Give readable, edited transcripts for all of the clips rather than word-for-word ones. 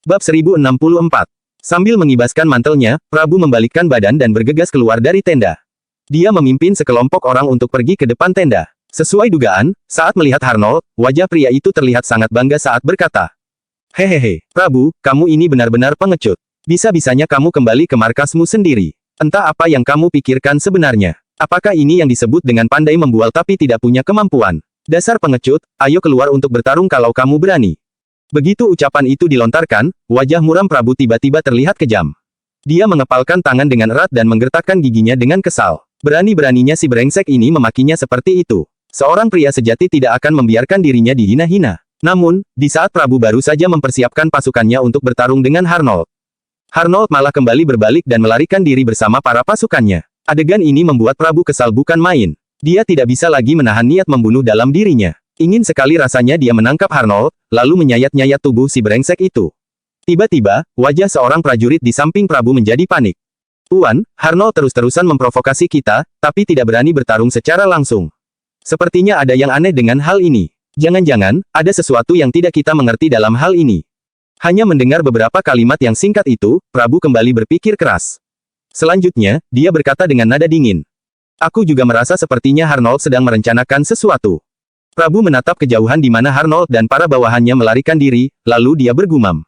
Bab 1064. Sambil mengibaskan mantelnya, Prabu membalikkan badan dan bergegas keluar dari tenda. Dia memimpin sekelompok orang untuk pergi ke depan tenda. Sesuai dugaan, saat melihat Harnold, wajah pria itu terlihat sangat bangga saat berkata, "Hehehe, Prabu, kamu ini benar-benar pengecut. Bisa-bisanya kamu kembali ke markasmu sendiri. Entah apa yang kamu pikirkan sebenarnya. Apakah ini yang disebut dengan pandai membual tapi tidak punya kemampuan? Dasar pengecut, ayo keluar untuk bertarung kalau kamu berani." Begitu ucapan itu dilontarkan, wajah muram Prabu tiba-tiba terlihat kejam. Dia mengepalkan tangan dengan erat dan menggertakkan giginya dengan kesal. Berani-beraninya si brengsek ini memakinya seperti itu. Seorang pria sejati tidak akan membiarkan dirinya dihina-hina. Namun, di saat Prabu baru saja mempersiapkan pasukannya untuk bertarung dengan Harnold, Harnold malah kembali berbalik dan melarikan diri bersama para pasukannya. Adegan ini membuat Prabu kesal bukan main. Dia tidak bisa lagi menahan niat membunuh dalam dirinya. Ingin sekali rasanya dia menangkap Harnold, lalu menyayat-nyayat tubuh si brengsek itu. Tiba-tiba, wajah seorang prajurit di samping Prabu menjadi panik. "Tuan, Harnold terus-terusan memprovokasi kita, tapi tidak berani bertarung secara langsung. Sepertinya ada yang aneh dengan hal ini. Jangan-jangan, ada sesuatu yang tidak kita mengerti dalam hal ini." Hanya mendengar beberapa kalimat yang singkat itu, Prabu kembali berpikir keras. Selanjutnya, dia berkata dengan nada dingin, "Aku juga merasa sepertinya Harnold sedang merencanakan sesuatu." Prabu menatap kejauhan di mana Harnold dan para bawahannya melarikan diri, lalu dia bergumam.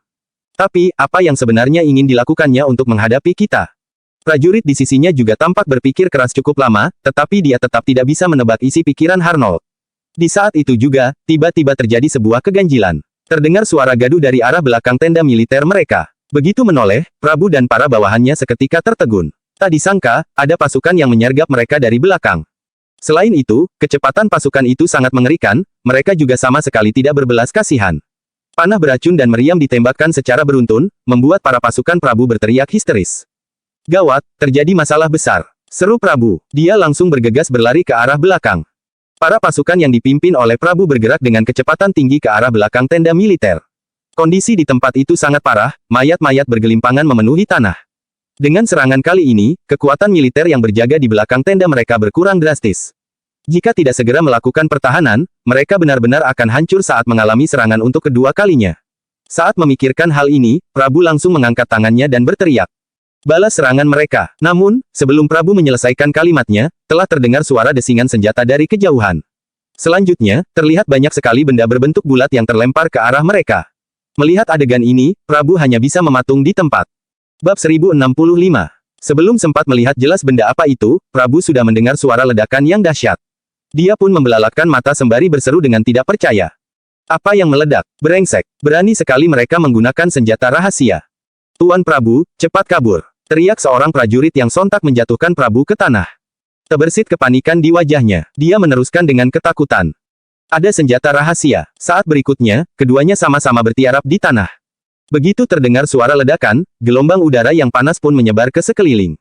"Tapi, apa yang sebenarnya ingin dilakukannya untuk menghadapi kita?" Prajurit di sisinya juga tampak berpikir keras cukup lama, tetapi dia tetap tidak bisa menebak isi pikiran Harnold. Di saat itu juga, tiba-tiba terjadi sebuah keganjilan. Terdengar suara gaduh dari arah belakang tenda militer mereka. Begitu menoleh, Prabu dan para bawahannya seketika tertegun. Tak disangka, ada pasukan yang menyergap mereka dari belakang. Selain itu, kecepatan pasukan itu sangat mengerikan, mereka juga sama sekali tidak berbelas kasihan. Panah beracun dan meriam ditembakkan secara beruntun, membuat para pasukan Prabu berteriak histeris. "Gawat, terjadi masalah besar," seru Prabu. Dia langsung bergegas berlari ke arah belakang. Para pasukan yang dipimpin oleh Prabu bergerak dengan kecepatan tinggi ke arah belakang tenda militer. Kondisi di tempat itu sangat parah, mayat-mayat bergelimpangan memenuhi tanah. Dengan serangan kali ini, kekuatan militer yang berjaga di belakang tenda mereka berkurang drastis. Jika tidak segera melakukan pertahanan, mereka benar-benar akan hancur saat mengalami serangan untuk kedua kalinya. Saat memikirkan hal ini, Prabu langsung mengangkat tangannya dan berteriak, "Balas serangan mereka!" Namun, sebelum Prabu menyelesaikan kalimatnya, telah terdengar suara desingan senjata dari kejauhan. Selanjutnya, terlihat banyak sekali benda berbentuk bulat yang terlempar ke arah mereka. Melihat adegan ini, Prabu hanya bisa mematung di tempat. Bab 1065. Sebelum sempat melihat jelas benda apa itu, Prabu sudah mendengar suara ledakan yang dahsyat. Dia pun membelalakan mata sembari berseru dengan tidak percaya. "Apa yang meledak? Brengsek! Berani sekali mereka menggunakan senjata rahasia. Tuan Prabu, cepat kabur!" teriak seorang prajurit yang sontak menjatuhkan Prabu ke tanah. Terbersit kepanikan di wajahnya. Dia meneruskan dengan ketakutan. "Ada senjata rahasia." Saat berikutnya, keduanya sama-sama bertiarap di tanah. Begitu terdengar suara ledakan, gelombang udara yang panas pun menyebar ke sekeliling.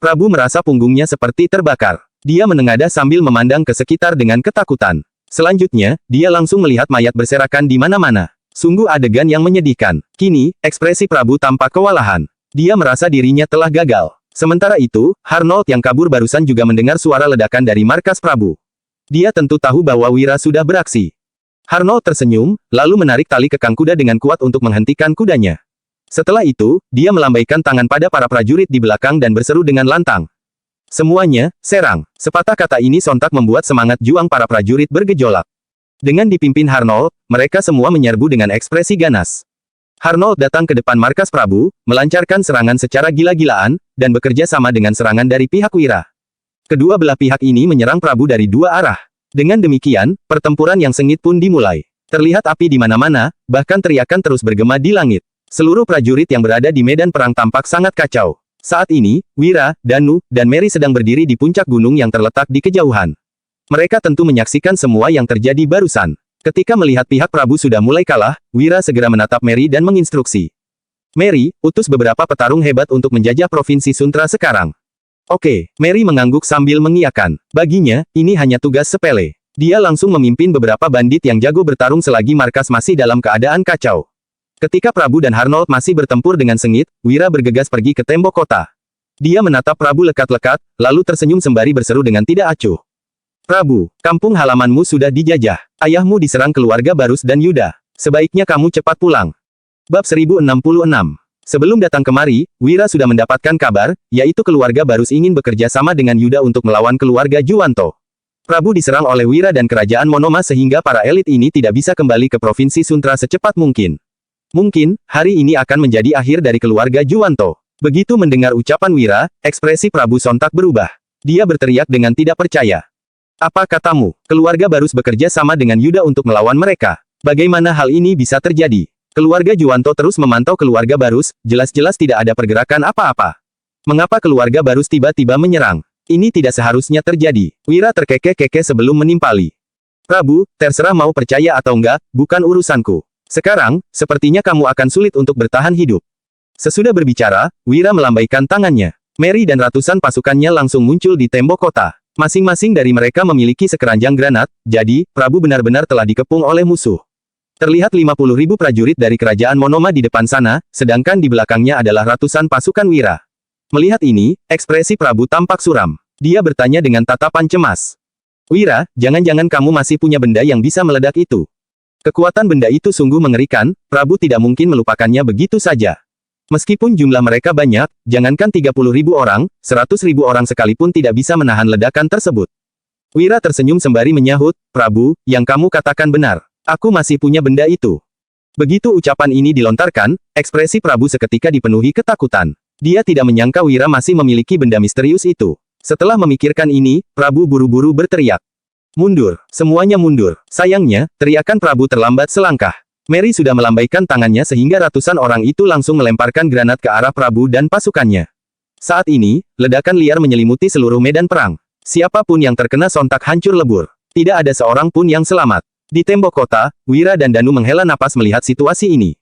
Prabu merasa punggungnya seperti terbakar. Dia menengadah sambil memandang ke sekitar dengan ketakutan. Selanjutnya, dia langsung melihat mayat berserakan di mana-mana. Sungguh adegan yang menyedihkan. Kini, ekspresi Prabu tampak kewalahan. Dia merasa dirinya telah gagal. Sementara itu, Harnold yang kabur barusan juga mendengar suara ledakan dari markas Prabu. Dia tentu tahu bahwa Wira sudah beraksi. Harnold tersenyum, lalu menarik tali kekang kuda dengan kuat untuk menghentikan kudanya. Setelah itu, dia melambaikan tangan pada para prajurit di belakang dan berseru dengan lantang. "Semuanya, serang!" Sepatah kata ini sontak membuat semangat juang para prajurit bergejolak. Dengan dipimpin Harnold, mereka semua menyerbu dengan ekspresi ganas. Harnold datang ke depan markas Prabu, melancarkan serangan secara gila-gilaan, dan bekerja sama dengan serangan dari pihak Wira. Kedua belah pihak ini menyerang Prabu dari dua arah. Dengan demikian, pertempuran yang sengit pun dimulai. Terlihat api di mana-mana, bahkan teriakan terus bergema di langit. Seluruh prajurit yang berada di medan perang tampak sangat kacau. Saat ini, Wira, Danu, dan Mary sedang berdiri di puncak gunung yang terletak di kejauhan. Mereka tentu menyaksikan semua yang terjadi barusan. Ketika melihat pihak Prabu sudah mulai kalah, Wira segera menatap Mary dan menginstruksi. "Mary, utus beberapa petarung hebat untuk menjajah Provinsi Suntra sekarang." "Oke," Mary mengangguk sambil mengiyakan. Baginya, ini hanya tugas sepele. Dia langsung memimpin beberapa bandit yang jago bertarung selagi markas masih dalam keadaan kacau. Ketika Prabu dan Harnold masih bertempur dengan sengit, Wira bergegas pergi ke tembok kota. Dia menatap Prabu lekat-lekat, lalu tersenyum sembari berseru dengan tidak acuh. "Prabu, kampung halamanmu sudah dijajah. Ayahmu diserang keluarga Barus dan Yuda. Sebaiknya kamu cepat pulang." Bab 1066. Sebelum datang kemari, Wira sudah mendapatkan kabar, yaitu keluarga Barus ingin bekerja sama dengan Yuda untuk melawan keluarga Juwanto. Prabu diserang oleh Wira dan kerajaan Monoma sehingga para elit ini tidak bisa kembali ke Provinsi Suntra secepat mungkin. Mungkin, hari ini akan menjadi akhir dari keluarga Juwanto. Begitu mendengar ucapan Wira, ekspresi Prabu sontak berubah. Dia berteriak dengan tidak percaya. Apa katamu, keluarga Barus bekerja sama dengan Yuda untuk melawan mereka? Bagaimana hal ini bisa terjadi? Keluarga Juwanto terus memantau keluarga Barus, jelas-jelas tidak ada pergerakan apa-apa. Mengapa keluarga Barus tiba-tiba menyerang? Ini tidak seharusnya terjadi. Wira terkekeh-kekeh sebelum menimpali. Prabu, terserah mau percaya atau enggak, bukan urusanku. Sekarang, sepertinya kamu akan sulit untuk bertahan hidup. Sesudah berbicara, Wira melambaikan tangannya. Mary dan ratusan pasukannya langsung muncul di tembok kota. Masing-masing dari mereka memiliki sekeranjang granat, jadi, Prabu benar-benar telah dikepung oleh musuh. Terlihat 50.000 prajurit dari kerajaan Monoma di depan sana, sedangkan di belakangnya adalah ratusan pasukan Wira. Melihat ini, ekspresi Prabu tampak suram. Dia bertanya dengan tatapan cemas. Wira, jangan-jangan kamu masih punya benda yang bisa meledak itu. Kekuatan benda itu sungguh mengerikan, Prabu tidak mungkin melupakannya begitu saja. Meskipun jumlah mereka banyak, jangankan 30.000 orang, 100.000 orang sekalipun tidak bisa menahan ledakan tersebut. Wira tersenyum sembari menyahut, Prabu, yang kamu katakan benar. Aku masih punya benda itu. Begitu ucapan ini dilontarkan, ekspresi Prabu seketika dipenuhi ketakutan. Dia tidak menyangka Wira masih memiliki benda misterius itu. Setelah memikirkan ini, Prabu buru-buru berteriak. Mundur, semuanya mundur. Sayangnya, teriakan Prabu terlambat selangkah. Mary sudah melambaikan tangannya sehingga ratusan orang itu langsung melemparkan granat ke arah Prabu dan pasukannya. Saat ini, ledakan liar menyelimuti seluruh medan perang. Siapapun yang terkena sontak hancur lebur. Tidak ada seorang pun yang selamat. Di tembok kota, Wira dan Danu menghela napas melihat situasi ini.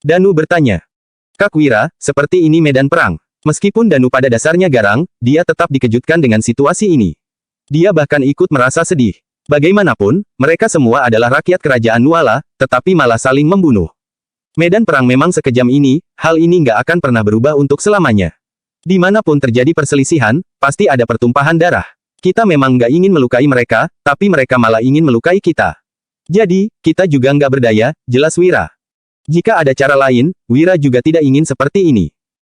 Danu bertanya. Kak Wira, seperti ini medan perang. Meskipun Danu pada dasarnya garang, dia tetap dikejutkan dengan situasi ini. Dia bahkan ikut merasa sedih. Bagaimanapun, mereka semua adalah rakyat kerajaan Nuala, tetapi malah saling membunuh. Medan perang memang sekejam ini, hal ini nggak akan pernah berubah untuk selamanya. Dimanapun terjadi perselisihan, pasti ada pertumpahan darah. Kita memang nggak ingin melukai mereka, tapi mereka malah ingin melukai kita. Jadi, kita juga nggak berdaya, jelas Wira. Jika ada cara lain, Wira juga tidak ingin seperti ini.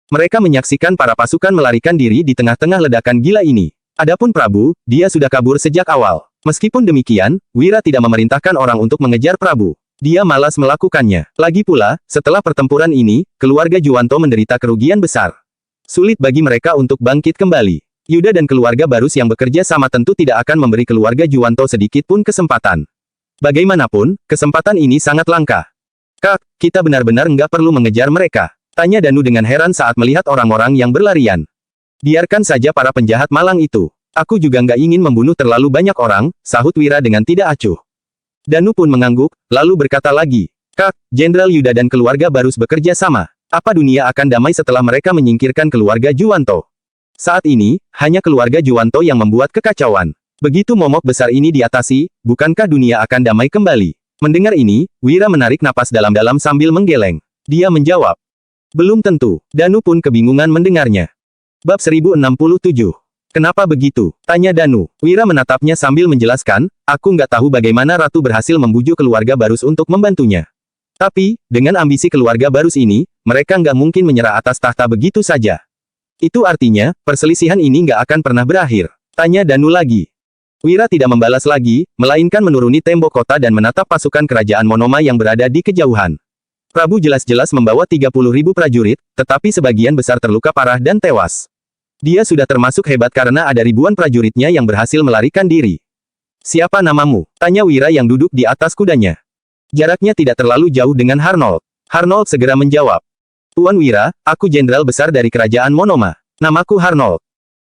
Mereka menyaksikan para pasukan melarikan diri di tengah-tengah ledakan gila ini. Adapun Prabu, dia sudah kabur sejak awal. Meskipun demikian, Wira tidak memerintahkan orang untuk mengejar Prabu. Dia malas melakukannya. Lagi pula, setelah pertempuran ini, keluarga Juwanto menderita kerugian besar. Sulit bagi mereka untuk bangkit kembali. Yuda dan keluarga Barus yang bekerja sama tentu tidak akan memberi keluarga Juwanto sedikit pun kesempatan. Bagaimanapun, kesempatan ini sangat langka. Kak, kita benar-benar nggak perlu mengejar mereka. Tanya Danu dengan heran saat melihat orang-orang yang berlarian. Biarkan saja para penjahat malang itu. Aku juga nggak ingin membunuh terlalu banyak orang, sahut Wira dengan tidak acuh. Danu pun mengangguk, lalu berkata lagi. Kak, Jenderal Yuda dan keluarga Barus bekerja sama. Apa dunia akan damai setelah mereka menyingkirkan keluarga Juwanto? Saat ini, hanya keluarga Juwanto yang membuat kekacauan. Begitu momok besar ini diatasi, bukankah dunia akan damai kembali? Mendengar ini, Wira menarik napas dalam-dalam sambil menggeleng. Dia menjawab. Belum tentu. Danu pun kebingungan mendengarnya. Bab 1067. Kenapa begitu? Tanya Danu. Wira menatapnya sambil menjelaskan, aku nggak tahu bagaimana Ratu berhasil membujuk keluarga Barus untuk membantunya. Tapi, dengan ambisi keluarga Barus ini, mereka nggak mungkin menyerah atas tahta begitu saja. Itu artinya, perselisihan ini nggak akan pernah berakhir. Tanya Danu lagi. Wira tidak membalas lagi, melainkan menuruni tembok kota dan menatap pasukan kerajaan Monoma yang berada di kejauhan. Prabu jelas-jelas membawa 30.000 prajurit, tetapi sebagian besar terluka parah dan tewas. Dia sudah termasuk hebat karena ada ribuan prajuritnya yang berhasil melarikan diri. Siapa namamu? Tanya Wira yang duduk di atas kudanya. Jaraknya tidak terlalu jauh dengan Harnold. Harnold segera menjawab. Tuan Wira, aku jenderal besar dari kerajaan Monoma. Namaku Harnold.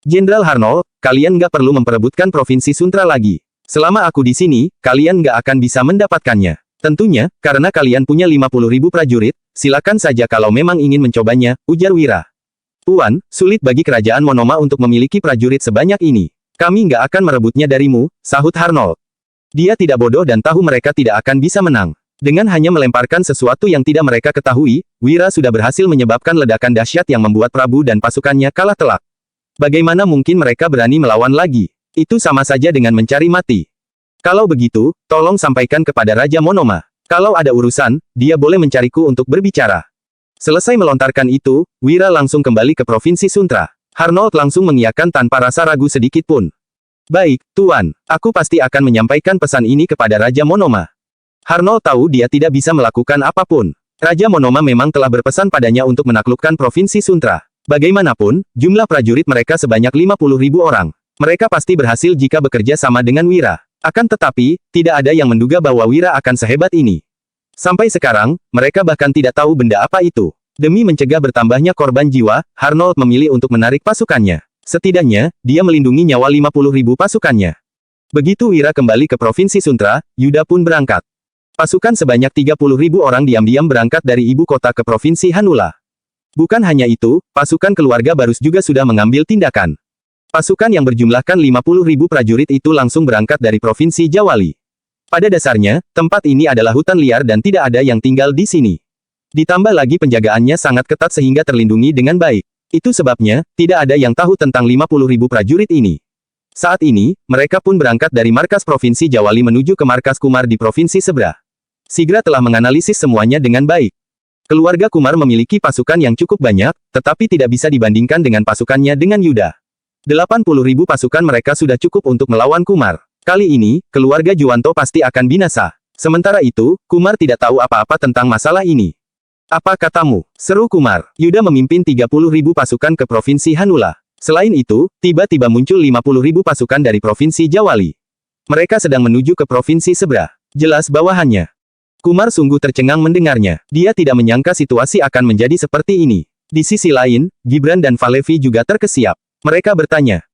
Jenderal Harnold, kalian nggak perlu memperebutkan Provinsi Suntra lagi. Selama aku di sini, kalian nggak akan bisa mendapatkannya. Tentunya, karena kalian punya 50.000 prajurit, silakan saja kalau memang ingin mencobanya, ujar Wira. Tuan, sulit bagi kerajaan Monoma untuk memiliki prajurit sebanyak ini. Kami nggak akan merebutnya darimu, sahut Harnold. Dia tidak bodoh dan tahu mereka tidak akan bisa menang. Dengan hanya melemparkan sesuatu yang tidak mereka ketahui, Wira sudah berhasil menyebabkan ledakan dahsyat yang membuat Prabu dan pasukannya kalah telak. Bagaimana mungkin mereka berani melawan lagi? Itu sama saja dengan mencari mati. Kalau begitu, tolong sampaikan kepada Raja Monoma. Kalau ada urusan, dia boleh mencariku untuk berbicara. Selesai melontarkan itu, Wira langsung kembali ke Provinsi Suntra. Arnold langsung mengiyakan tanpa rasa ragu sedikit pun. Baik, Tuan. Aku pasti akan menyampaikan pesan ini kepada Raja Monoma. Arnold tahu dia tidak bisa melakukan apapun. Raja Monoma memang telah berpesan padanya untuk menaklukkan Provinsi Suntra. Bagaimanapun, jumlah prajurit mereka sebanyak 50.000 orang. Mereka pasti berhasil jika bekerja sama dengan Wira. Akan tetapi, tidak ada yang menduga bahwa Wira akan sehebat ini. Sampai sekarang, mereka bahkan tidak tahu benda apa itu. Demi mencegah bertambahnya korban jiwa, Arnold memilih untuk menarik pasukannya. Setidaknya, dia melindungi nyawa 50.000 pasukannya. Begitu Wira kembali ke Provinsi Suntra, Yuda pun berangkat. Pasukan sebanyak 30.000 orang diam-diam berangkat dari ibu kota ke Provinsi Hanula. Bukan hanya itu, pasukan keluarga Barus juga sudah mengambil tindakan. Pasukan yang berjumlahkan 50.000 prajurit itu langsung berangkat dari Provinsi Jawali. Pada dasarnya, tempat ini adalah hutan liar dan tidak ada yang tinggal di sini. Ditambah lagi penjagaannya sangat ketat sehingga terlindungi dengan baik. Itu sebabnya, tidak ada yang tahu tentang 50.000 prajurit ini. Saat ini, mereka pun berangkat dari markas Provinsi Jawali menuju ke markas Kumar di Provinsi Sebra. Sigra telah menganalisis semuanya dengan baik. Keluarga Kumar memiliki pasukan yang cukup banyak, tetapi tidak bisa dibandingkan dengan pasukannya dengan Yuda. 80.000 pasukan mereka sudah cukup untuk melawan Kumar. Kali ini, keluarga Juwanto pasti akan binasa. Sementara itu, Kumar tidak tahu apa-apa tentang masalah ini. Apa katamu? Seru Kumar. Yuda memimpin 30.000 pasukan ke Provinsi Hanula. Selain itu, tiba-tiba muncul 50.000 pasukan dari Provinsi Jawali. Mereka sedang menuju ke Provinsi Sebra. Jelas bawahannya. Kumar sungguh tercengang mendengarnya. Dia tidak menyangka situasi akan menjadi seperti ini. Di sisi lain, Gibran dan Valevi juga terkesiap. Mereka bertanya,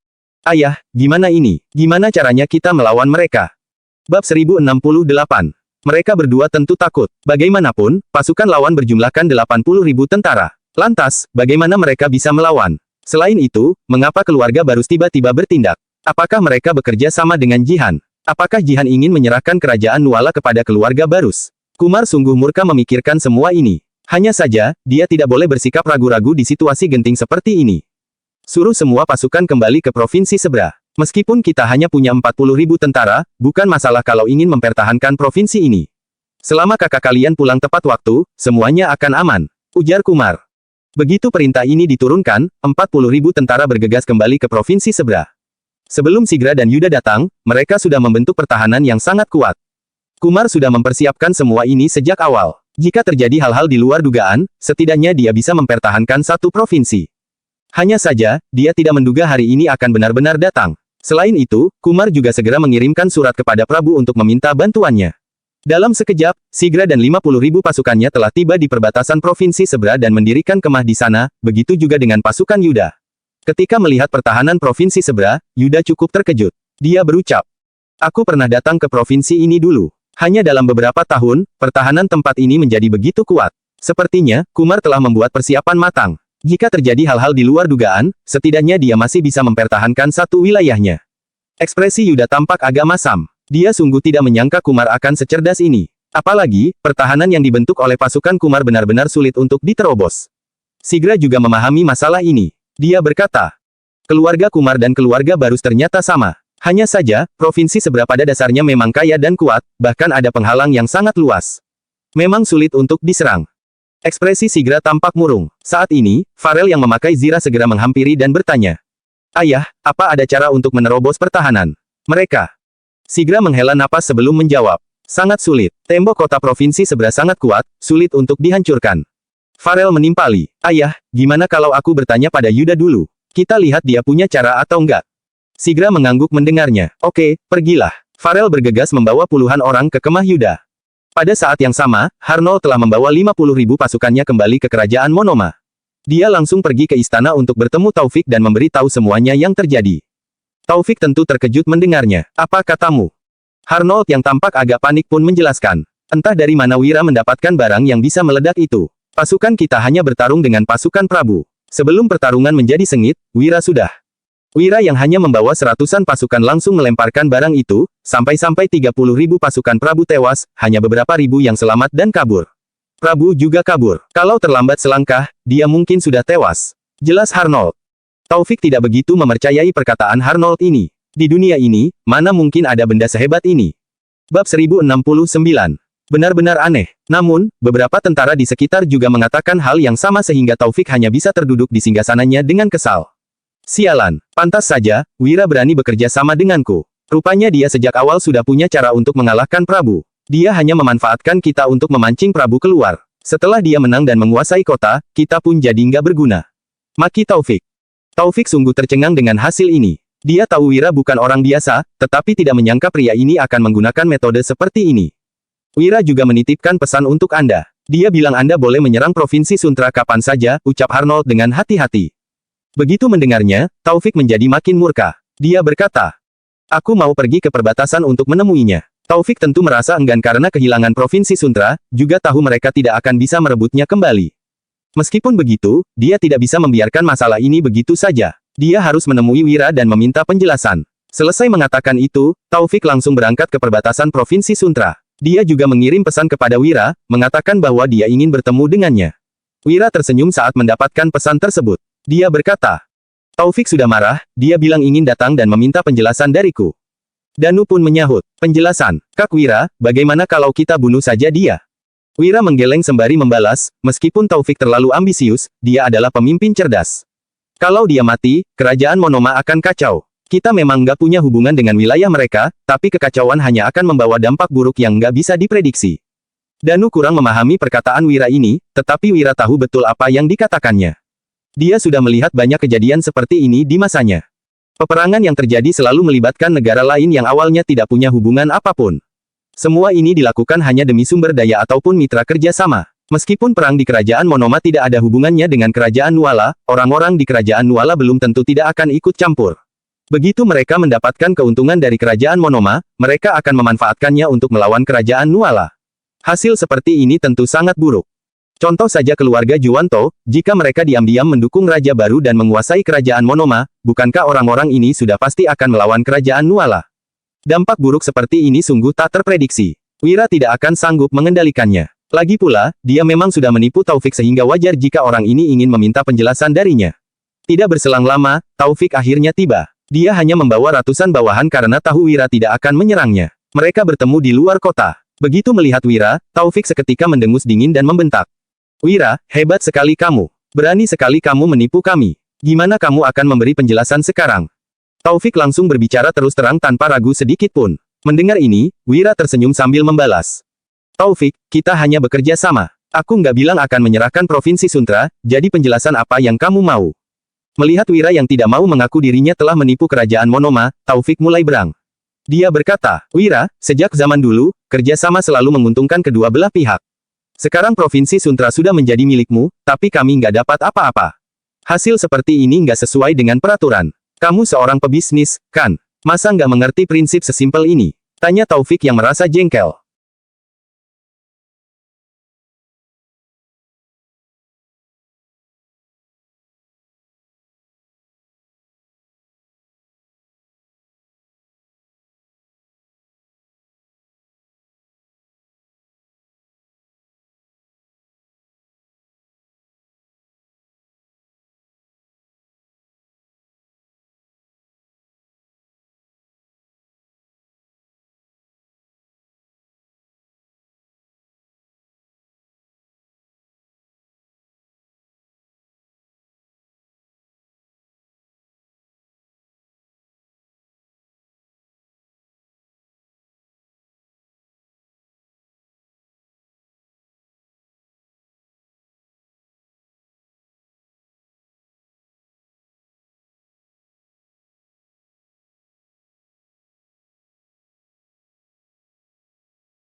"Ayah, gimana ini? Gimana caranya kita melawan mereka?" Bab 1068. Mereka berdua tentu takut. Bagaimanapun, pasukan lawan berjumlahkan 80.000 tentara. Lantas, bagaimana mereka bisa melawan? Selain itu, mengapa keluarga Barus tiba-tiba bertindak? Apakah mereka bekerja sama dengan Jihan? Apakah Jihan ingin menyerahkan kerajaan Nuala kepada keluarga Barus? Kumar sungguh murka memikirkan semua ini. Hanya saja, dia tidak boleh bersikap ragu-ragu di situasi genting seperti ini. Suruh semua pasukan kembali ke Provinsi Sebra. Meskipun kita hanya punya 40.000 tentara, bukan masalah kalau ingin mempertahankan provinsi ini. Selama kakak kalian pulang tepat waktu, semuanya akan aman, ujar Kumar. Begitu perintah ini diturunkan, 40.000 tentara bergegas kembali ke Provinsi Sebra. Sebelum Sigra dan Yuda datang, mereka sudah membentuk pertahanan yang sangat kuat. Kumar sudah mempersiapkan semua ini sejak awal. Jika terjadi hal-hal di luar dugaan, setidaknya dia bisa mempertahankan satu provinsi. Hanya saja, dia tidak menduga hari ini akan benar-benar datang. Selain itu, Kumar juga segera mengirimkan surat kepada Prabu untuk meminta bantuannya. Dalam sekejap, Sigra dan 50.000 pasukannya telah tiba di perbatasan Provinsi Sebra dan mendirikan kemah di sana, begitu juga dengan pasukan Yuda. Ketika melihat pertahanan Provinsi Sebra, Yuda cukup terkejut. Dia berucap, "Aku pernah datang ke provinsi ini dulu. Hanya dalam beberapa tahun, pertahanan tempat ini menjadi begitu kuat. Sepertinya, Kumar telah membuat persiapan matang. Jika terjadi hal-hal di luar dugaan, setidaknya dia masih bisa mempertahankan satu wilayahnya." Ekspresi Yuda tampak agak masam. Dia sungguh tidak menyangka Kumar akan secerdas ini. Apalagi, pertahanan yang dibentuk oleh pasukan Kumar benar-benar sulit untuk diterobos. Sigra juga memahami masalah ini. Dia berkata, keluarga Kumar dan keluarga Barus ternyata sama. Hanya saja, Provinsi Sebra pada dasarnya memang kaya dan kuat, bahkan ada penghalang yang sangat luas. Memang sulit untuk diserang. Ekspresi Sigra tampak murung. Saat ini, Farel yang memakai zirah segera menghampiri dan bertanya, "Ayah, apa ada cara untuk menerobos pertahanan mereka?" Sigra menghela napas sebelum menjawab, "Sangat sulit. Tembok kota Provinsi Sebra sangat kuat, sulit untuk dihancurkan." Farel menimpali, "Ayah, gimana kalau aku bertanya pada Yuda dulu? Kita lihat dia punya cara atau enggak." Sigra mengangguk mendengarnya. "Oke, pergilah." Farel bergegas membawa puluhan orang ke kemah Yuda. Pada saat yang sama, Arnold telah membawa 50.000 pasukannya kembali ke kerajaan Monoma. Dia langsung pergi ke istana untuk bertemu Taufik dan memberi tahu semuanya yang terjadi. Taufik tentu terkejut mendengarnya. "Apa katamu?" Arnold yang tampak agak panik pun menjelaskan. "Entah dari mana Wira mendapatkan barang yang bisa meledak itu. Pasukan kita hanya bertarung dengan pasukan Prabu. Sebelum pertarungan menjadi sengit, Wira yang hanya membawa seratusan pasukan langsung melemparkan barang itu, sampai-sampai 30.000 pasukan Prabu tewas, hanya beberapa ribu yang selamat dan kabur. Prabu juga kabur. Kalau terlambat selangkah, dia mungkin sudah tewas," jelas Arnold. Taufik tidak begitu mempercayai perkataan Arnold ini. Di dunia ini, mana mungkin ada benda sehebat ini. Bab 1069. Benar-benar aneh. Namun, beberapa tentara di sekitar juga mengatakan hal yang sama sehingga Taufik hanya bisa terduduk di singgasananya dengan kesal. Sialan, pantas saja, Wira berani bekerja sama denganku. Rupanya dia sejak awal sudah punya cara untuk mengalahkan Prabu. Dia hanya memanfaatkan kita untuk memancing Prabu keluar. Setelah dia menang dan menguasai kota, kita pun jadi nggak berguna. Maki Taufik. Taufik sungguh tercengang dengan hasil ini. Dia tahu Wira bukan orang biasa, tetapi tidak menyangka pria ini akan menggunakan metode seperti ini. Wira juga menitipkan pesan untuk Anda. Dia bilang Anda boleh menyerang Provinsi Suntra kapan saja, ucap Arnold dengan hati-hati. Begitu mendengarnya, Taufik menjadi makin murka. Dia berkata, aku mau pergi ke perbatasan untuk menemuinya. Taufik tentu merasa enggan karena kehilangan Provinsi Suntra, juga tahu mereka tidak akan bisa merebutnya kembali. Meskipun begitu, dia tidak bisa membiarkan masalah ini begitu saja. Dia harus menemui Wira dan meminta penjelasan. Selesai mengatakan itu, Taufik langsung berangkat ke perbatasan Provinsi Suntra. Dia juga mengirim pesan kepada Wira, mengatakan bahwa dia ingin bertemu dengannya. Wira tersenyum saat mendapatkan pesan tersebut. Dia berkata, Taufik sudah marah, dia bilang ingin datang dan meminta penjelasan dariku. Danu pun menyahut, penjelasan, Kak Wira, bagaimana kalau kita bunuh saja dia? Wira menggeleng sembari membalas, meskipun Taufik terlalu ambisius, dia adalah pemimpin cerdas. Kalau dia mati, kerajaan Monoma akan kacau. Kita memang nggak punya hubungan dengan wilayah mereka, tapi kekacauan hanya akan membawa dampak buruk yang nggak bisa diprediksi. Danu kurang memahami perkataan Wira ini, tetapi Wira tahu betul apa yang dikatakannya. Dia sudah melihat banyak kejadian seperti ini di masanya. Peperangan yang terjadi selalu melibatkan negara lain yang awalnya tidak punya hubungan apapun. Semua ini dilakukan hanya demi sumber daya ataupun mitra kerja sama. Meskipun perang di kerajaan Monoma tidak ada hubungannya dengan kerajaan Nuala, orang-orang di kerajaan Nuala belum tentu tidak akan ikut campur. Begitu mereka mendapatkan keuntungan dari kerajaan Monoma, mereka akan memanfaatkannya untuk melawan kerajaan Nuala. Hasil seperti ini tentu sangat buruk. Contoh saja keluarga Juwanto, jika mereka diam-diam mendukung raja baru dan menguasai kerajaan Monoma, bukankah orang-orang ini sudah pasti akan melawan kerajaan Nuala? Dampak buruk seperti ini sungguh tak terprediksi. Wira tidak akan sanggup mengendalikannya. Lagi pula, dia memang sudah menipu Taufik sehingga wajar jika orang ini ingin meminta penjelasan darinya. Tidak berselang lama, Taufik akhirnya tiba. Dia hanya membawa ratusan bawahan karena tahu Wira tidak akan menyerangnya. Mereka bertemu di luar kota. Begitu melihat Wira, Taufik seketika mendengus dingin dan membentak. Wira, hebat sekali kamu. Berani sekali kamu menipu kami. Gimana kamu akan memberi penjelasan sekarang? Taufik langsung berbicara terus terang tanpa ragu sedikit pun. Mendengar ini, Wira tersenyum sambil membalas. Taufik, kita hanya bekerja sama. Aku nggak bilang akan menyerahkan Provinsi Suntra, jadi penjelasan apa yang kamu mau? Melihat Wira yang tidak mau mengaku dirinya telah menipu kerajaan Monoma, Taufik mulai berang. Dia berkata, Wira, sejak zaman dulu, kerjasama selalu menguntungkan kedua belah pihak. Sekarang Provinsi Suntra sudah menjadi milikmu, tapi kami nggak dapat apa-apa. Hasil seperti ini nggak sesuai dengan peraturan. Kamu seorang pebisnis, kan? Masa nggak mengerti prinsip sesimpel ini? Tanya Taufik yang merasa jengkel.